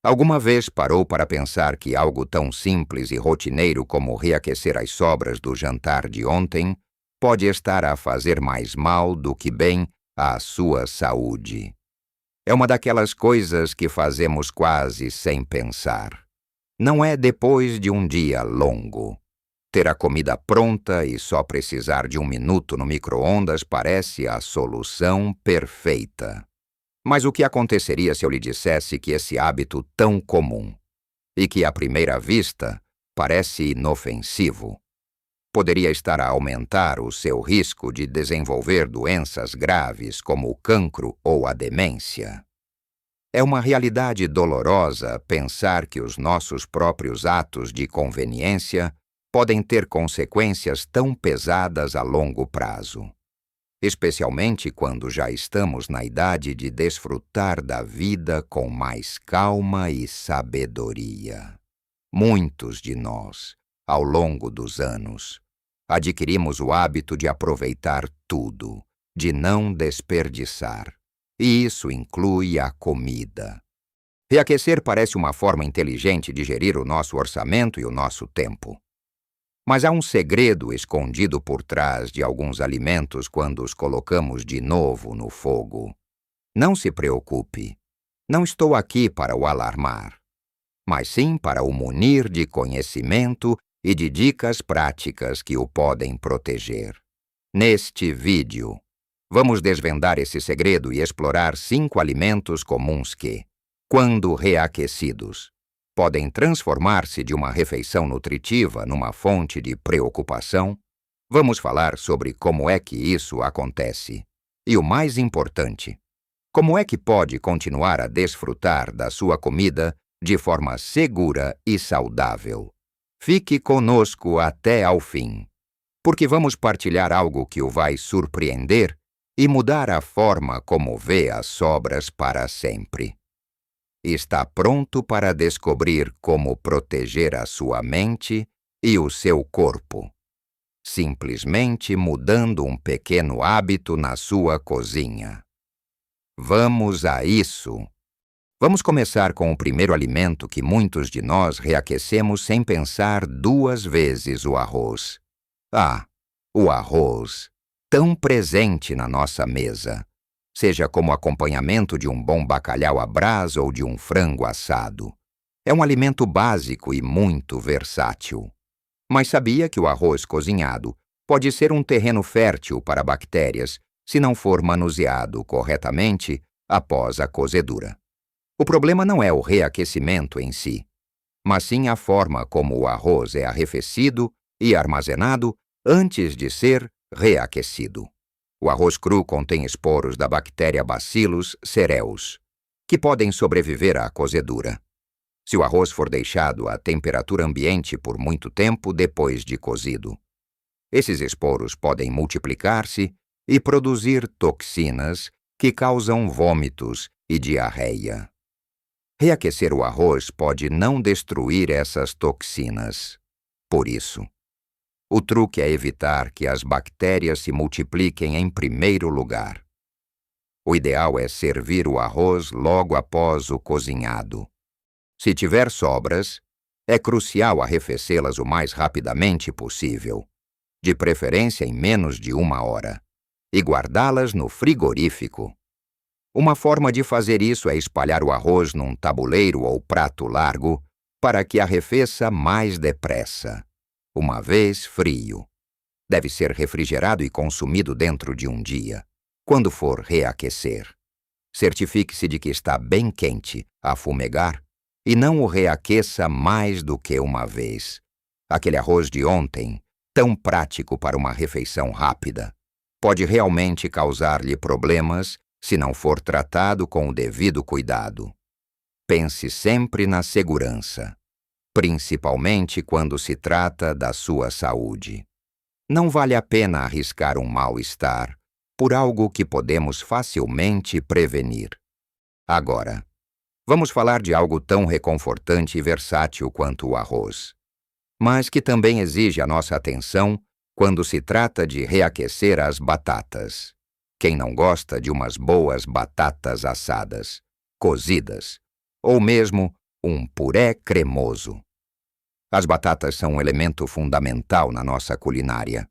Alguma vez parou para pensar que algo tão simples e rotineiro como reaquecer as sobras do jantar de ontem pode estar a fazer mais mal do que bem à sua saúde? É uma daquelas coisas que fazemos quase sem pensar. Não é depois de um dia longo. Ter a comida pronta e só precisar de 1 minuto no micro-ondas parece a solução perfeita. Mas o que aconteceria se eu lhe dissesse que esse hábito tão comum, e que à primeira vista parece inofensivo, poderia estar a aumentar o seu risco de desenvolver doenças graves como o cancro ou a demência? É uma realidade dolorosa pensar que os nossos próprios atos de conveniência podem ter consequências tão pesadas a longo prazo, especialmente quando já estamos na idade de desfrutar da vida com mais calma e sabedoria. Muitos de nós, ao longo dos anos, adquirimos o hábito de aproveitar tudo, de não desperdiçar. E isso inclui a comida. Reaquecer parece uma forma inteligente de gerir o nosso orçamento e o nosso tempo. Mas há um segredo escondido por trás de alguns alimentos quando os colocamos de novo no fogo. Não se preocupe, não estou aqui para o alarmar, mas sim para o munir de conhecimento e de dicas práticas que o podem proteger. Neste vídeo, vamos desvendar esse segredo e explorar 5 alimentos comuns que, quando reaquecidos, podem transformar-se de uma refeição nutritiva numa fonte de preocupação. Vamos falar sobre como é que isso acontece. E o mais importante, como é que pode continuar a desfrutar da sua comida de forma segura e saudável. Fique conosco até ao fim, porque vamos partilhar algo que o vai surpreender e mudar a forma como vê as sobras para sempre. Está pronto para descobrir como proteger a sua mente e o seu corpo, simplesmente mudando um pequeno hábito na sua cozinha. Vamos a isso! Vamos começar com o primeiro alimento que muitos de nós reaquecemos sem pensar 2 vezes: o arroz. O arroz, tão presente na nossa mesa, seja como acompanhamento de um bom bacalhau à brasa ou de um frango assado. É um alimento básico e muito versátil. Mas sabia que o arroz cozinhado pode ser um terreno fértil para bactérias se não for manuseado corretamente após a cozedura? O problema não é o reaquecimento em si, mas sim a forma como o arroz é arrefecido e armazenado antes de ser reaquecido. O arroz cru contém esporos da bactéria Bacillus cereus, que podem sobreviver à cozedura. Se o arroz for deixado à temperatura ambiente por muito tempo depois de cozido, esses esporos podem multiplicar-se e produzir toxinas que causam vômitos e diarreia. Reaquecer o arroz pode não destruir essas toxinas. Por isso, o truque é evitar que as bactérias se multipliquem em primeiro lugar. O ideal é servir o arroz logo após o cozinhado. Se tiver sobras, é crucial arrefecê-las o mais rapidamente possível, de preferência em menos de 1 hora, e guardá-las no frigorífico. Uma forma de fazer isso é espalhar o arroz num tabuleiro ou prato largo para que arrefeça mais depressa. Uma vez frio, deve ser refrigerado e consumido dentro de um dia, quando for reaquecer. Certifique-se de que está bem quente a fumegar e não o reaqueça mais do que uma vez. Aquele arroz de ontem, tão prático para uma refeição rápida, pode realmente causar-lhe problemas se não for tratado com o devido cuidado. Pense sempre na segurança, principalmente quando se trata da sua saúde. Não vale a pena arriscar um mal-estar por algo que podemos facilmente prevenir. Agora, vamos falar de algo tão reconfortante e versátil quanto o arroz, mas que também exige a nossa atenção quando se trata de reaquecer as batatas. Quem não gosta de umas boas batatas assadas, cozidas, ou mesmo um puré cremoso. As batatas são um elemento fundamental na nossa culinária,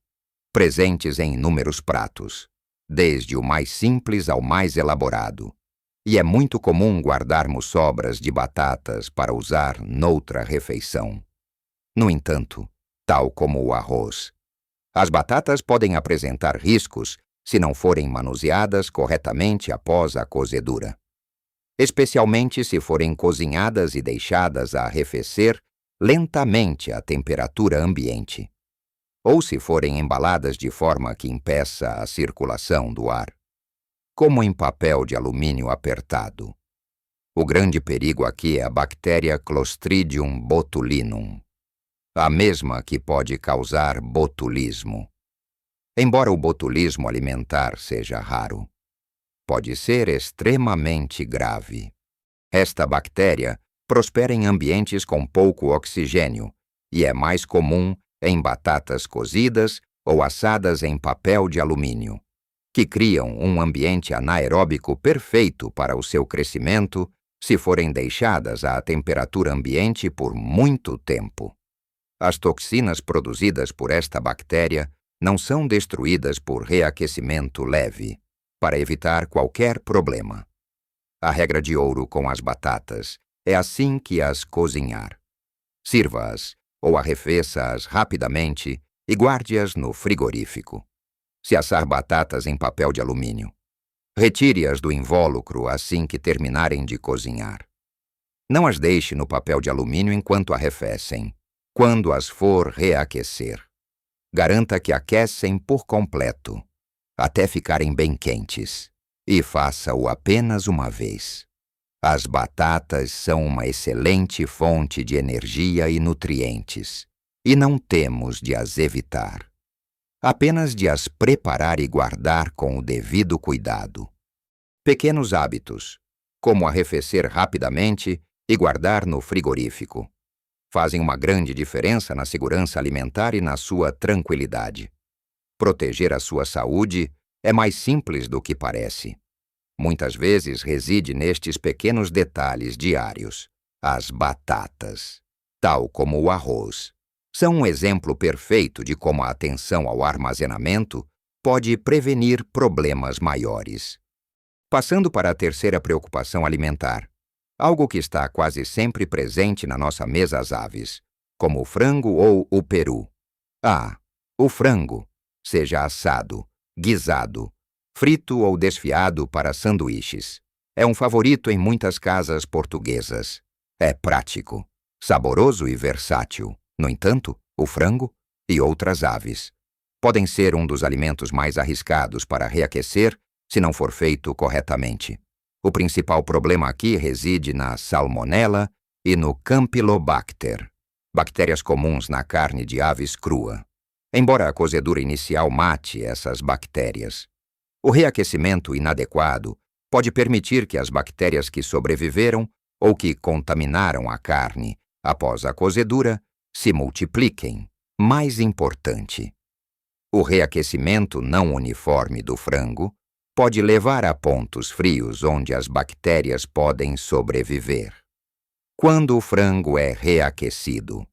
presentes em inúmeros pratos, desde o mais simples ao mais elaborado. E é muito comum guardarmos sobras de batatas para usar noutra refeição. No entanto, tal como o arroz, as batatas podem apresentar riscos se não forem manuseadas corretamente após a cozedura, especialmente se forem cozinhadas e deixadas a arrefecer lentamente à temperatura ambiente, ou se forem embaladas de forma que impeça a circulação do ar, como em papel de alumínio apertado. O grande perigo aqui é a bactéria Clostridium botulinum, a mesma que pode causar botulismo. Embora o botulismo alimentar seja raro, pode ser extremamente grave. Esta bactéria prospera em ambientes com pouco oxigênio e é mais comum em batatas cozidas ou assadas em papel de alumínio, que criam um ambiente anaeróbico perfeito para o seu crescimento se forem deixadas à temperatura ambiente por muito tempo. As toxinas produzidas por esta bactéria não são destruídas por reaquecimento leve, para evitar qualquer problema. A regra de ouro com as batatas é assim que as cozinhar. Sirva-as ou arrefeça-as rapidamente e guarde-as no frigorífico. Se assar batatas em papel de alumínio, retire-as do invólucro assim que terminarem de cozinhar. Não as deixe no papel de alumínio enquanto arrefecem. Quando as for reaquecer, garanta que aquecem por completo, até ficarem bem quentes, e faça-o apenas uma vez. As batatas são uma excelente fonte de energia e nutrientes, e não temos de as evitar. Apenas de as preparar e guardar com o devido cuidado. Pequenos hábitos, como arrefecer rapidamente e guardar no frigorífico, fazem uma grande diferença na segurança alimentar e na sua tranquilidade. Proteger a sua saúde é mais simples do que parece. Muitas vezes reside nestes pequenos detalhes diários. As batatas, tal como o arroz, são um exemplo perfeito de como a atenção ao armazenamento pode prevenir problemas maiores. Passando para a terceira preocupação alimentar, algo que está quase sempre presente na nossa mesa às aves, como o frango ou o peru. O frango, seja assado, guisado, frito ou desfiado para sanduíches, é um favorito em muitas casas portuguesas. É prático, saboroso e versátil. No entanto, o frango e outras aves podem ser um dos alimentos mais arriscados para reaquecer se não for feito corretamente. O principal problema aqui reside na salmonela e no campylobacter, bactérias comuns na carne de aves crua. Embora a cozedura inicial mate essas bactérias, o reaquecimento inadequado pode permitir que as bactérias que sobreviveram ou que contaminaram a carne após a cozedura se multipliquem. Mais importante, o reaquecimento não uniforme do frango pode levar a pontos frios onde as bactérias podem sobreviver. Quando o frango é reaquecido,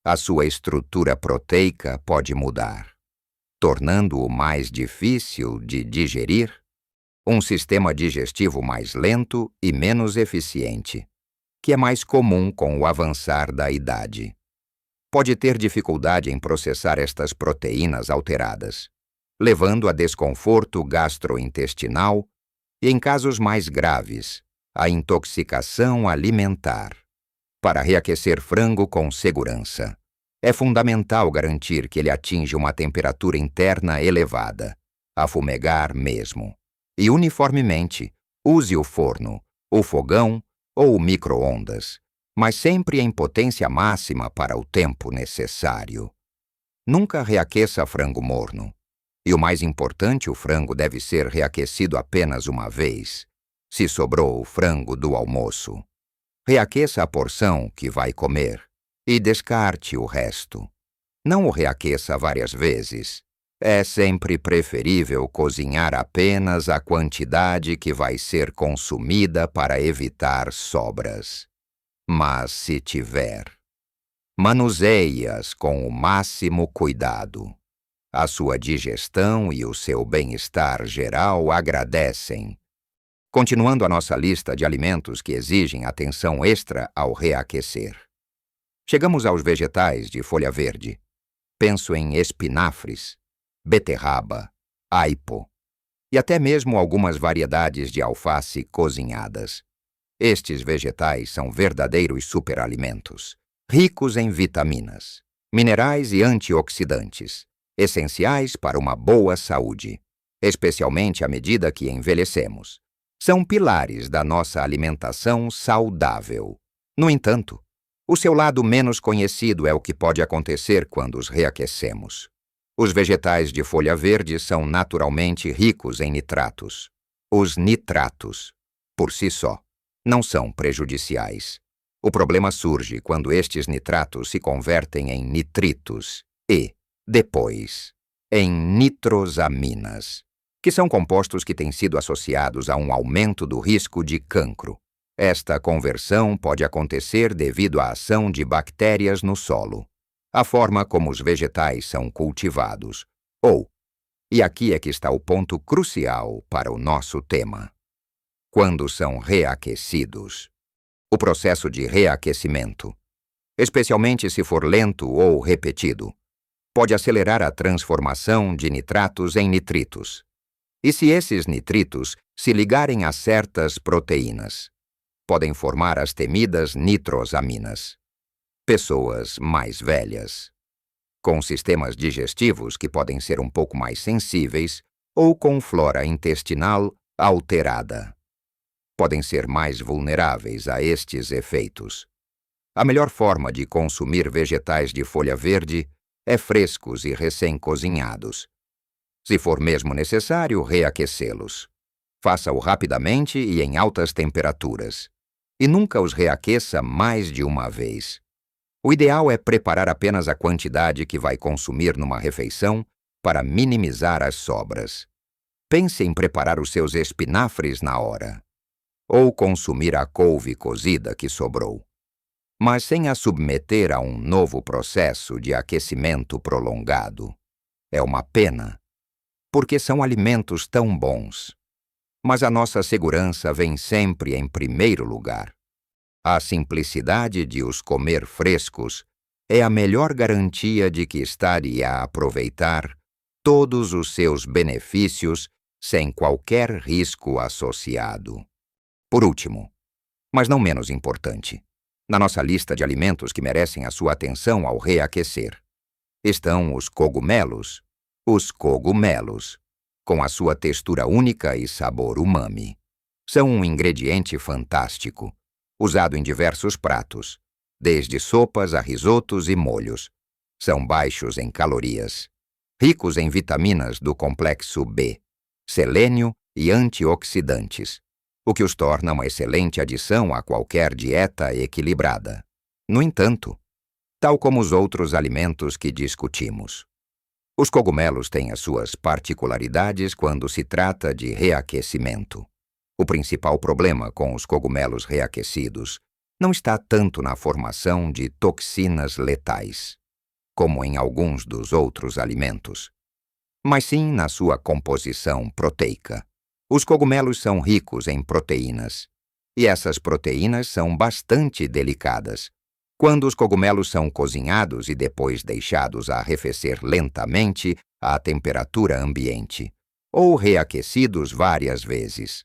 a sua estrutura proteica pode mudar, tornando-o mais difícil de digerir, um sistema digestivo mais lento e menos eficiente, que é mais comum com o avançar da idade. Pode ter dificuldade em processar estas proteínas alteradas, levando a desconforto gastrointestinal e, em casos mais graves, a intoxicação alimentar. Para reaquecer frango com segurança, é fundamental garantir que ele atinja uma temperatura interna elevada, afumegar mesmo. E uniformemente, use o forno, o fogão ou o micro-ondas, mas sempre em potência máxima para o tempo necessário. Nunca reaqueça frango morno. E o mais importante, o frango deve ser reaquecido apenas uma vez, se sobrou o frango do almoço. Reaqueça a porção que vai comer e descarte o resto. Não o reaqueça várias vezes. É sempre preferível cozinhar apenas a quantidade que vai ser consumida para evitar sobras. Mas se tiver, manuseie-as com o máximo cuidado. A sua digestão e o seu bem-estar geral agradecem. Continuando a nossa lista de alimentos que exigem atenção extra ao reaquecer. Chegamos aos vegetais de folha verde. Penso em espinafres, beterraba, aipo e até mesmo algumas variedades de alface cozinhadas. Estes vegetais são verdadeiros superalimentos, ricos em vitaminas, minerais e antioxidantes, essenciais para uma boa saúde, especialmente à medida que envelhecemos. São pilares da nossa alimentação saudável. No entanto, o seu lado menos conhecido é o que pode acontecer quando os reaquecemos. Os vegetais de folha verde são naturalmente ricos em nitratos. Os nitratos, por si só, não são prejudiciais. O problema surge quando estes nitratos se convertem em nitritos e, depois, em nitrosaminas, que são compostos que têm sido associados a um aumento do risco de cancro. Esta conversão pode acontecer devido à ação de bactérias no solo, a forma como os vegetais são cultivados, e aqui é que está o ponto crucial para o nosso tema, quando são reaquecidos. O processo de reaquecimento, especialmente se for lento ou repetido, pode acelerar a transformação de nitratos em nitritos. E se esses nitritos se ligarem a certas proteínas, podem formar as temidas nitrosaminas. Pessoas mais velhas, com sistemas digestivos que podem ser um pouco mais sensíveis ou com flora intestinal alterada, podem ser mais vulneráveis a estes efeitos. A melhor forma de consumir vegetais de folha verde é frescos e recém-cozinhados. Se for mesmo necessário, reaquecê-los. Faça-o rapidamente e em altas temperaturas. E nunca os reaqueça mais de uma vez. O ideal é preparar apenas a quantidade que vai consumir numa refeição para minimizar as sobras. Pense em preparar os seus espinafres na hora, ou consumir a couve cozida que sobrou, mas sem a submeter a um novo processo de aquecimento prolongado. É uma pena, porque são alimentos tão bons. Mas a nossa segurança vem sempre em primeiro lugar. A simplicidade de os comer frescos é a melhor garantia de que estaria a aproveitar todos os seus benefícios sem qualquer risco associado. Por último, mas não menos importante, na nossa lista de alimentos que merecem a sua atenção ao reaquecer, estão os cogumelos. Os cogumelos, com a sua textura única e sabor umami, são um ingrediente fantástico, usado em diversos pratos, desde sopas a risotos e molhos. São baixos em calorias, ricos em vitaminas do complexo B, selênio e antioxidantes, o que os torna uma excelente adição a qualquer dieta equilibrada. No entanto, tal como os outros alimentos que discutimos, os cogumelos têm as suas particularidades quando se trata de reaquecimento. O principal problema com os cogumelos reaquecidos não está tanto na formação de toxinas letais, como em alguns dos outros alimentos, mas sim na sua composição proteica. Os cogumelos são ricos em proteínas, e essas proteínas são bastante delicadas. Quando os cogumelos são cozinhados e depois deixados a arrefecer lentamente à temperatura ambiente, ou reaquecidos várias vezes,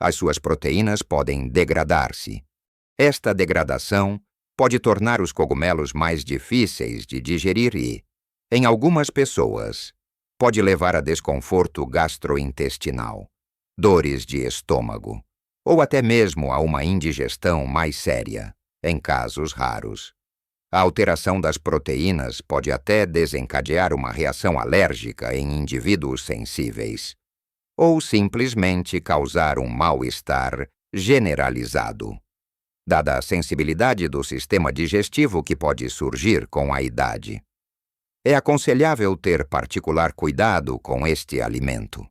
as suas proteínas podem degradar-se. Esta degradação pode tornar os cogumelos mais difíceis de digerir e, em algumas pessoas, pode levar a desconforto gastrointestinal, dores de estômago, ou até mesmo a uma indigestão mais séria, em casos raros. A alteração das proteínas pode até desencadear uma reação alérgica em indivíduos sensíveis, ou simplesmente causar um mal-estar generalizado, dada a sensibilidade do sistema digestivo que pode surgir com a idade. É aconselhável ter particular cuidado com este alimento.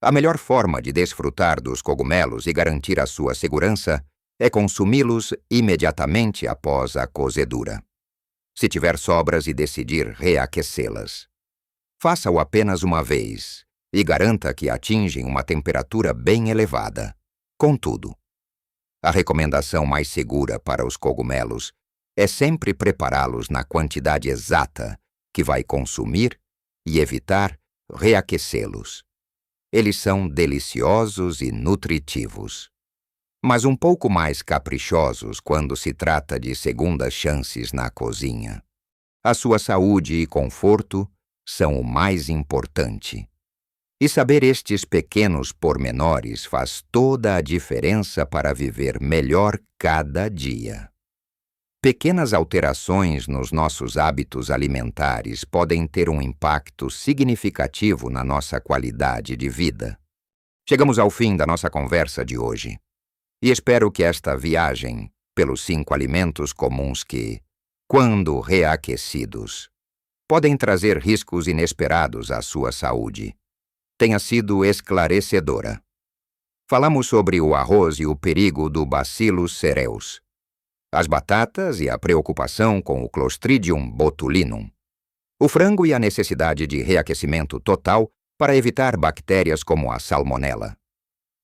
A melhor forma de desfrutar dos cogumelos e garantir a sua segurança é consumi-los imediatamente após a cozedura. Se tiver sobras e decidir reaquecê-las, faça-o apenas uma vez e garanta que atingem uma temperatura bem elevada. Contudo, a recomendação mais segura para os cogumelos é sempre prepará-los na quantidade exata que vai consumir e evitar reaquecê-los. Eles são deliciosos e nutritivos, mas um pouco mais caprichosos quando se trata de segundas chances na cozinha. A sua saúde e conforto são o mais importante. E saber estes pequenos pormenores faz toda a diferença para viver melhor cada dia. Pequenas alterações nos nossos hábitos alimentares podem ter um impacto significativo na nossa qualidade de vida. Chegamos ao fim da nossa conversa de hoje. E espero que esta viagem pelos 5 alimentos comuns que, quando reaquecidos, podem trazer riscos inesperados à sua saúde, tenha sido esclarecedora. Falamos sobre o arroz e o perigo do Bacillus cereus, as batatas e a preocupação com o Clostridium botulinum, o frango e a necessidade de reaquecimento total para evitar bactérias como a salmonela,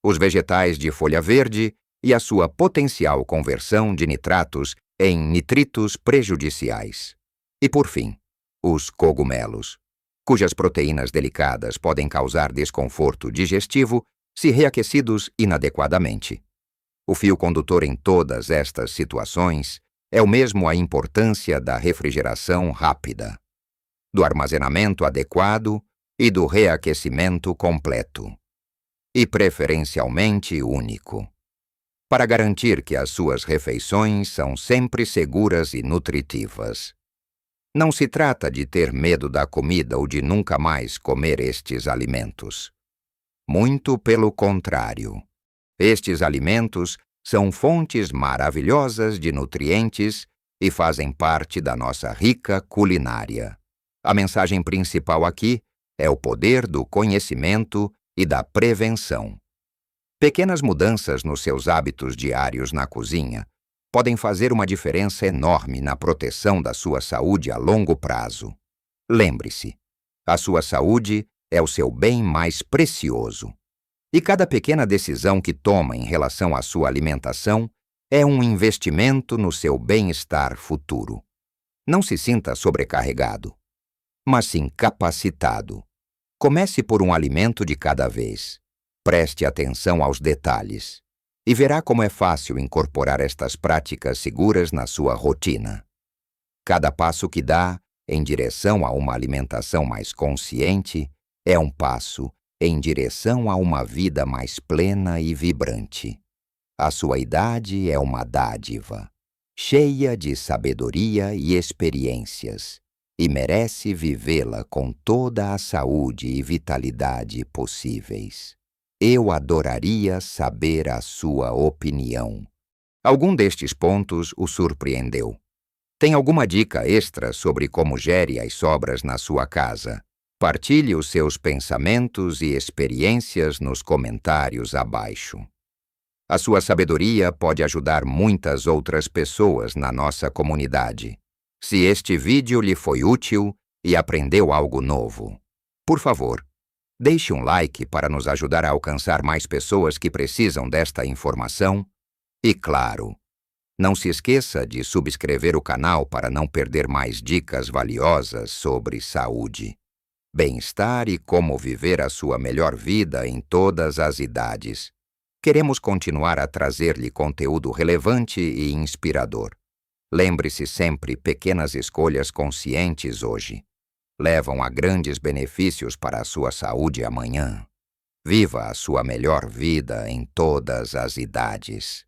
os vegetais de folha verde e a sua potencial conversão de nitratos em nitritos prejudiciais. E, por fim, os cogumelos, cujas proteínas delicadas podem causar desconforto digestivo se reaquecidos inadequadamente. O fio condutor em todas estas situações é o mesmo a importância da refrigeração rápida, do armazenamento adequado e do reaquecimento completo, e preferencialmente único, para garantir que as suas refeições são sempre seguras e nutritivas. Não se trata de ter medo da comida ou de nunca mais comer estes alimentos. Muito pelo contrário. Estes alimentos são fontes maravilhosas de nutrientes e fazem parte da nossa rica culinária. A mensagem principal aqui é o poder do conhecimento e da prevenção. Pequenas mudanças nos seus hábitos diários na cozinha podem fazer uma diferença enorme na proteção da sua saúde a longo prazo. Lembre-se, a sua saúde é o seu bem mais precioso. E cada pequena decisão que toma em relação à sua alimentação é um investimento no seu bem-estar futuro. Não se sinta sobrecarregado, mas sim capacitado. Comece por um alimento de cada vez. Preste atenção aos detalhes e verá como é fácil incorporar estas práticas seguras na sua rotina. Cada passo que dá em direção a uma alimentação mais consciente é um passo em direção a uma vida mais plena e vibrante. A sua idade é uma dádiva, cheia de sabedoria e experiências, e merece vivê-la com toda a saúde e vitalidade possíveis. Eu adoraria saber a sua opinião. Algum destes pontos o surpreendeu? Tem alguma dica extra sobre como gere as sobras na sua casa? Partilhe os seus pensamentos e experiências nos comentários abaixo. A sua sabedoria pode ajudar muitas outras pessoas na nossa comunidade. Se este vídeo lhe foi útil e aprendeu algo novo, por favor, deixe um like para nos ajudar a alcançar mais pessoas que precisam desta informação. E, claro, não se esqueça de subscrever o canal para não perder mais dicas valiosas sobre saúde, bem-estar e como viver a sua melhor vida em todas as idades. Queremos continuar a trazer-lhe conteúdo relevante e inspirador. Lembre-se sempre, pequenas escolhas conscientes hoje levam a grandes benefícios para a sua saúde amanhã. Viva a sua melhor vida em todas as idades.